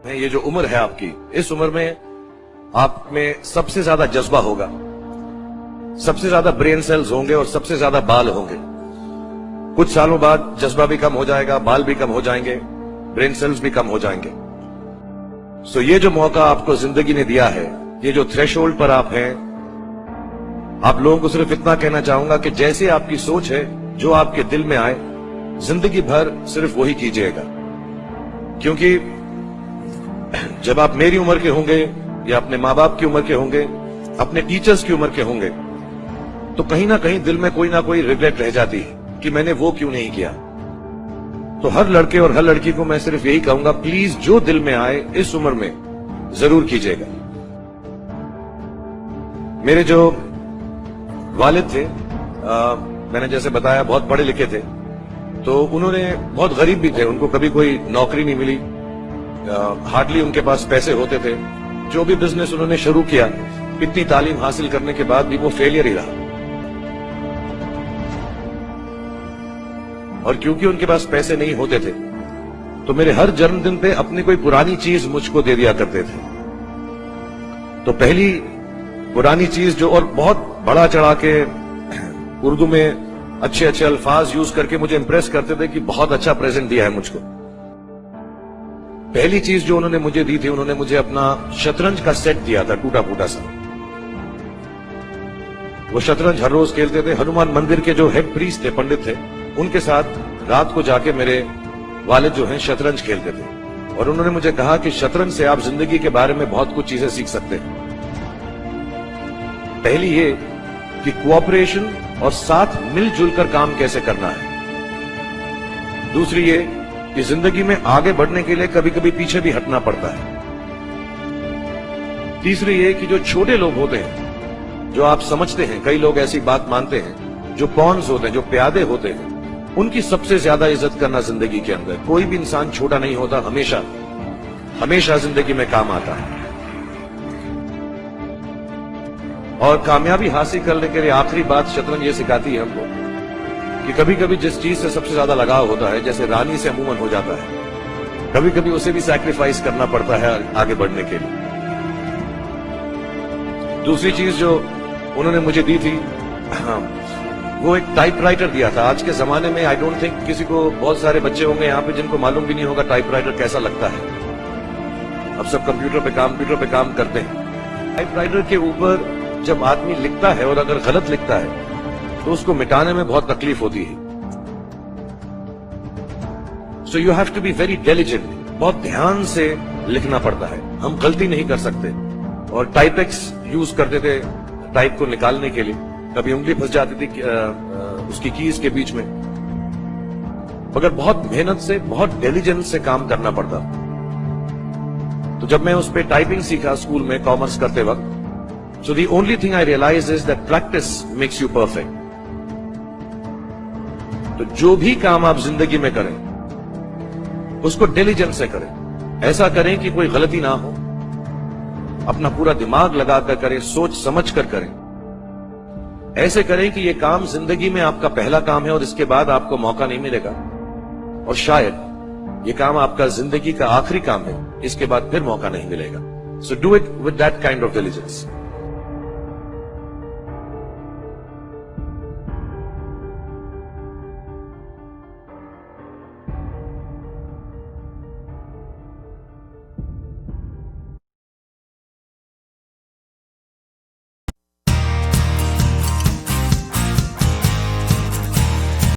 में, ये जो उम्र है आपकी, इस उम्र में आप में सबसे ज्यादा जज्बा होगा, सबसे ज्यादा ब्रेन सेल्स होंगे और सबसे ज्यादा बाल होंगे। कुछ सालों बाद जज्बा भी कम हो जाएगा, बाल भी कम हो जाएंगे, ब्रेन सेल्स भी कम हो जाएंगे। सो ये जो मौका आपको जिंदगी ने दिया है, ये जो थ्रेशोल्ड पर आप हैं, आप लोगों को सिर्फ इतना कहना चाहूंगा कि जैसे आपकी सोच है, जो आपके दिल में आए, जिंदगी भर सिर्फ वही कीजिएगा। क्योंकि जब आप मेरी उम्र के होंगे या अपने माँ बाप की उम्र के होंगे, अपने टीचर्स की उम्र के होंगे, तो कहीं ना कहीं दिल में कोई ना कोई रिग्रेट रह जाती है कि मैंने वो क्यों नहीं किया। तो हर लड़के और हर लड़की को मैं सिर्फ यही कहूंगा, प्लीज जो दिल में आए इस उम्र में जरूर कीजिएगा। मेरे जो वालिद थे, मैंने जैसे बताया बहुत पढ़े लिखे थे, तो उन्होंने बहुत गरीब भी थे, उनको कभी कोई नौकरी नहीं मिली, हार्डली उनके पास पैसे होते थे। जो भी बिजनेस उन्होंने शुरू किया, इतनी तालीम हासिल करने के बाद भी वो फेलियर ही रहा। और क्योंकि उनके पास पैसे नहीं होते थे, तो मेरे हर जन्मदिन पे अपनी कोई पुरानी चीज मुझको दे दिया करते थे। तो पहली पुरानी चीज जो, और बहुत बड़ा चढ़ा के उर्दू में अच्छे अच्छे अल्फाज यूज करके मुझे इंप्रेस करते थे कि बहुत अच्छा प्रेजेंट दिया है मुझको। पहली चीज जो उन्होंने मुझे दी थी, उन्होंने मुझे अपना शतरंज का सेट दिया था, टूटा फूटा सा। वो शतरंज हर रोज खेलते थे। हनुमान मंदिर के जो हेड प्रीस्ट थे, पंडित थे, उनके साथ रात को जाके मेरे वालिद जो हैं शतरंज खेलते थे। और उन्होंने मुझे कहा कि शतरंज से आप जिंदगी के बारे में बहुत कुछ चीजें सीख सकते हैं। पहली ये कि कोऑपरेशन और साथ मिलजुल कर काम कैसे करना है। दूसरी ये कि जिंदगी में आगे बढ़ने के लिए कभी कभी पीछे भी हटना पड़ता है। तीसरी ये कि जो छोटे लोग होते हैं, जो आप समझते हैं, कई लोग ऐसी बात मानते हैं, जो पॉन्स होते हैं, जो प्यादे होते हैं, उनकी सबसे ज्यादा इज्जत करना जिंदगी के अंदर। कोई भी इंसान छोटा नहीं होता, हमेशा हमेशा जिंदगी में काम आता है। और कामयाबी हासिल करने के लिए आखिरी बात शतरंज ये सिखाती है हमको कि कभी कभी जिस चीज से सबसे ज्यादा लगाव होता है, जैसे रानी से अमूमन हो जाता है, कभी कभी उसे भी सैक्रिफाइस करना पड़ता है आगे बढ़ने के लिए। दूसरी चीज जो उन्होंने मुझे दी थी, वो एक टाइपराइटर दिया था। आज के जमाने में आई डोंट थिंक किसी को, बहुत सारे बच्चे होंगे यहाँ पे जिनको मालूम भी नहीं होगा टाइपराइटर कैसा लगता है। अब सब कंप्यूटर पे काम करते हैं। टाइपराइटर के ऊपर जब आदमी लिखता है और अगर गलत लिखता है तो उसको मिटाने में बहुत तकलीफ होती है। So you have to be very diligent, बहुत ध्यान से लिखना पड़ता है। हम गलती नहीं कर सकते। और टाइपेक्स यूज करते थे टाइप को निकालने के लिए, कभी उंगली फंस जाती थी उसकी कीज के बीच में, मगर बहुत मेहनत से, बहुत डिलिजेंस से काम करना पड़ता। तो जब मैं उस पर टाइपिंग सीखा स्कूल में कॉमर्स करते वक्त, so the only thing I realize is that practice makes you perfect. तो जो भी काम आप जिंदगी में करें, उसको डिलिजेंस से करें। ऐसा करें कि कोई गलती ना हो, अपना पूरा दिमाग लगाकर करें, सोच समझ कर करें। ऐसे करें कि ये काम जिंदगी में आपका पहला काम है और इसके बाद आपको मौका नहीं मिलेगा, और शायद ये काम आपका जिंदगी का आखिरी काम है, इसके बाद फिर मौका नहीं मिलेगा। So do it with that kind of diligence.